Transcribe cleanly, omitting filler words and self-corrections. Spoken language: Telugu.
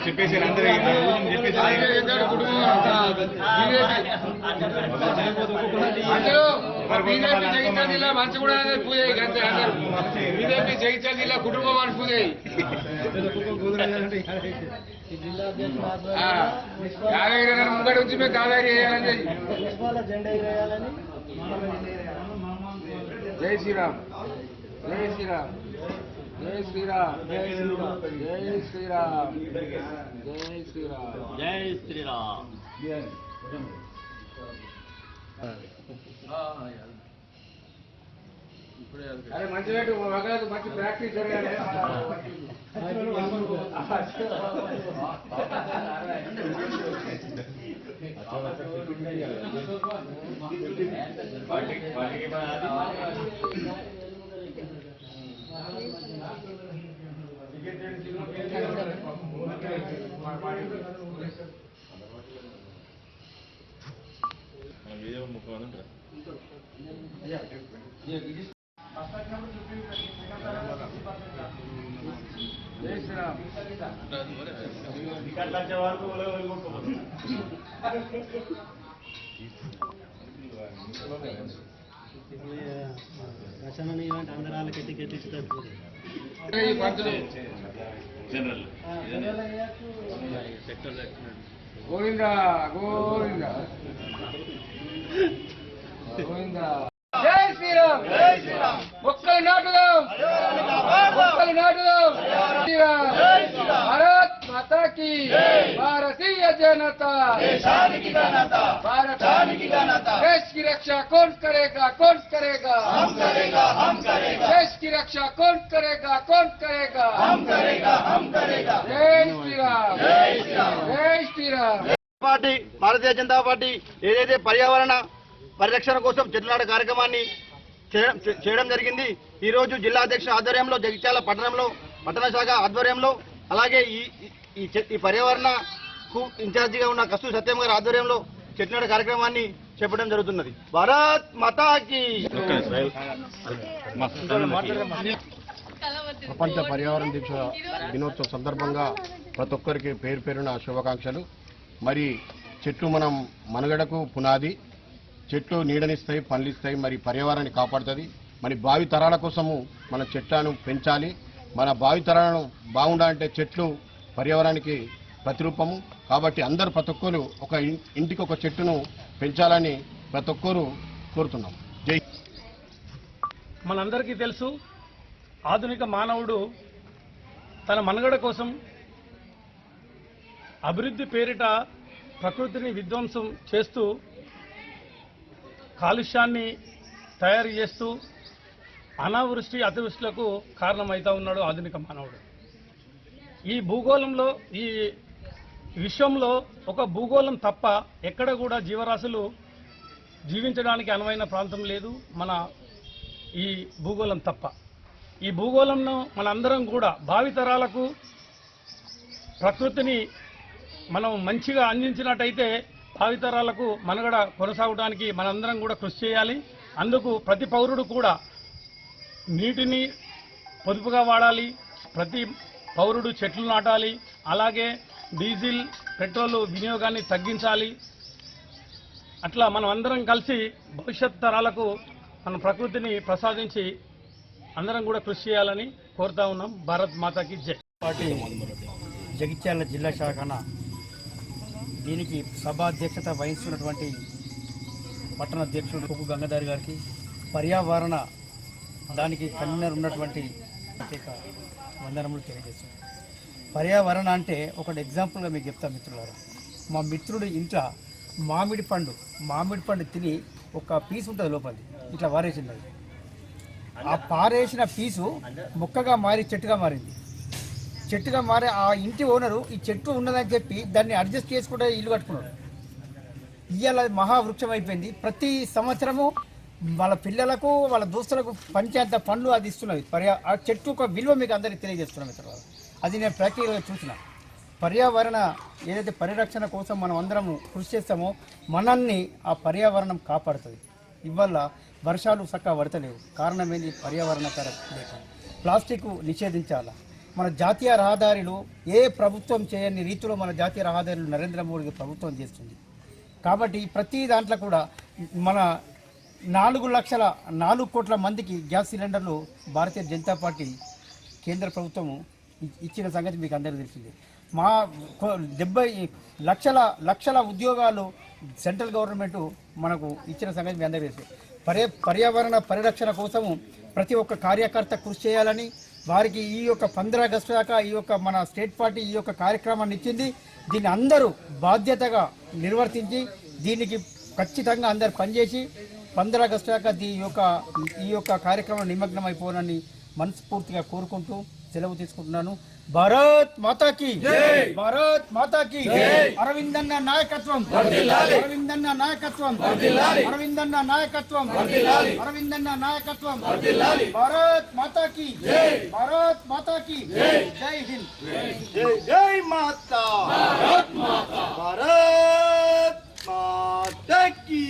చెప్పేసి అందరూ జిల్లా మంచి కూడా పూజ బీజేపీ జగిత్యాల జిల్లా కుటుంబ మనిషి పూజ యాదగిరి గారు ముంగడి వచ్చి మేము దాదాగిరి వేయాలని జై శ్రీరామ్ జై శ్రీరామ్ జై శ్రీరామ్ జై శ్రీరామ్ జై శ్రీరామ్ జై శ్రీరామ్. అరే మంచి రేటు మగలకు మంచి ప్రాక్టీస్ జరగాలి. జై శ్రీరామ్ గోవింద గోవింద గోవింద. జై శ్రీరామ్ మొక్కలు నాటుదాం మొక్కలు నాటుదాం. భారత్ మాతా కీ భారతీయ జనతా भारत देश की रक्षा कौन करेगा कौन करेगा हम करेगा हम करेगा देश की रक्षा कौन करेगा हम करेगा जय श्री राम जय श्री राम. పార్టీ భారతీయ జనతా పార్టీ ఏదైతే పర్యావరణ పరిరక్షణ కోసం చెట్ల నాటు కార్యక్రమాన్ని చేయడం జరిగింది. ఈ రోజు జిల్లా అధ్యక్షుల ఆధ్వర్యంలో జగిత్యాల పట్టణ శాఖ ఆధ్వర్యంలో అలాగే ఈ పర్యావరణ ఇన్ఛార్జిగా ఉన్న కస్తూరి సత్యం గారి ఆధ్వర్యంలో చెట్ల నాటు కార్యక్రమాన్ని చేపట్టడం జరుగుతున్నది. భారత్ మాతాకి. ప్రపంచ పర్యావరణ దినోత్సవం సందర్భంగా ప్రతి ఒక్కరికి పేరు పేరున శుభాకాంక్షలు. మరి చెట్లు మనం మనుగడకు పునాది. చెట్లు నీడనిస్తాయి, పండ్లిస్తాయి, మరి పర్యావరణాన్ని కాపాడుతుంది. మరి భావి తరాల కోసము మన చెట్లను పెంచాలి. మన భావి తరాలను బాగుండాలంటే చెట్లు పర్యావరణానికి ప్రతిరూపము. కాబట్టి అందరూ ప్రతి ఒక్కరు ఒక ఇంటికి ఒక చెట్టును పెంచాలని ప్రతి ఒక్కరు కోరుతున్నాం. జై. మనందరికీ తెలుసు, ఆధునిక మానవుడు తన మనుగడ కోసం అభివృద్ధి పేరిట ప్రకృతిని విధ్వంసం చేస్తూ కాలుష్యాన్ని తయారు చేస్తూ అనావృష్టి అతివృష్టిలకు కారణమవుతా ఉన్నాడు ఆధునిక మానవుడు. ఈ భూగోళంలో ఈ విశ్వంలో ఒక భూగోళం తప్ప ఎక్కడ కూడా జీవరాశులు జీవించడానికి అనువైన ప్రాంతం లేదు, మన ఈ భూగోళం తప్ప. ఈ భూగోళంను మనందరం కూడా భావితరాలకు ప్రకృతిని మనం మంచిగా అందించినట్టయితే భావితరాలకు మనుగడ కొనసాగడానికి మనందరం కూడా కృషి చేయాలి. అందుకు ప్రతి పౌరుడు కూడా నీటిని పొదుపుగా వాడాలి, ప్రతి పౌరుడు చెట్లు నాటాలి, అలాగే డీజిల్ పెట్రోల్ వినియోగాన్ని తగ్గించాలి. అట్లా మనం అందరం కలిసి భవిష్యత్ తరాలకు మన ప్రకృతిని ప్రసాదించి అందరం కూడా కృషి చేయాలని కోరుతా ఉన్నాం. భారత్ మాతాకి జై. పార్టీ జగిత్యాల జిల్లా శాఖన దీనికి సభాధ్యక్షత వహిస్తున్నటువంటి పట్టణ అధ్యక్షుడు కొక్కు గంగాధర్ గారికి, పర్యావరణ దానికి కన్వీనర్ ఉన్నటువంటి ప్రత్యేక వందనములు తెలియజేస్తాం. పర్యావరణ అంటే ఒకటి ఎగ్జాంపుల్గా మీకు చెప్తాను మిత్రులారా. మా మిత్రుడు ఇంట్లో మామిడి పండు తిని ఒక పీసు ఉంటుంది లోపలి, ఇట్లా వారేసింది. ఆ పారేసిన పీసు మొక్కగా మారి చెట్టుగా మారింది. చెట్టుగా మారి ఆ ఇంటి ఓనరు ఈ చెట్టు ఉన్నదని చెప్పి దాన్ని అడ్జస్ట్ చేసుకుంటే ఇల్లు కట్టుకున్నాడు. ఇవాళ మహావృక్షం అయిపోయింది. ప్రతి సంవత్సరము వాళ్ళ పిల్లలకు వాళ్ళ దోస్తులకు పంచేంత పండ్లు అది ఇస్తున్నది. ఆ చెట్టు ఒక విలువ మీకు అందరికీ తెలియజేస్తున్నాం మిత్రులు. అది నేను ప్రాక్టికల్గా చూసిన. పర్యావరణ ఏదైతే పరిరక్షణ కోసం మనం అందరము కృషి చేస్తామో మనల్ని ఆ పర్యావరణం కాపాడుతుంది. ఇవల్ల వర్షాలు చక్కగా పడతలేవు. కారణం ఏంది? పర్యావరణ లేక. ప్లాస్టిక్ నిషేధించాలా. మన జాతీయ రహదారులు ఏ ప్రభుత్వం చేయని రీతిలో మన జాతీయ రహదారులు నరేంద్ర మోడీ ప్రభుత్వం చేస్తుంది. కాబట్టి ప్రతి దాంట్లో కూడా మన 4 కోట్ల మందికి గ్యాస్ సిలిండర్లు భారతీయ జనతా పార్టీ కేంద్ర ప్రభుత్వము ఇచ్చిన సంగతి మీకు అందరికీ తెలిసింది. మా 70 లక్షల ఉద్యోగాలు సెంట్రల్ గవర్నమెంట్ మనకు ఇచ్చిన సంగతి మీ అందరికీ తెలుసు. పర్యావరణ పరిరక్షణ కోసము ప్రతి ఒక్క కార్యకర్త కృషి చేయాలని వారికి ఈ యొక్క 15 ఆగస్టు దాకా ఈ యొక్క మన స్టేట్ పార్టీ ఈ యొక్క కార్యక్రమాన్ని ఇచ్చింది. దీన్ని అందరూ బాధ్యతగా నిర్వర్తించి దీనికి ఖచ్చితంగా అందరు పనిచేసి 15 ఆగస్టు దాకా ఈ యొక్క కార్యక్రమం నిమగ్నం అయిపోవాలని మనస్ఫూర్తిగా కోరుకుంటూ సెలవు తీసుకుంటున్నాను. భారత్ మాతాకి భారత్ మాతాకి అరవిందన్న నాయకత్వం అరవిందన్న నాయకత్వం అరవిందన్న నాయకత్వం అరవిందన్న నాయకత్వం భారత్ మాతాకి భారత్ మాతాకి జై హింద్ జై మాతా భారత్ మాతా की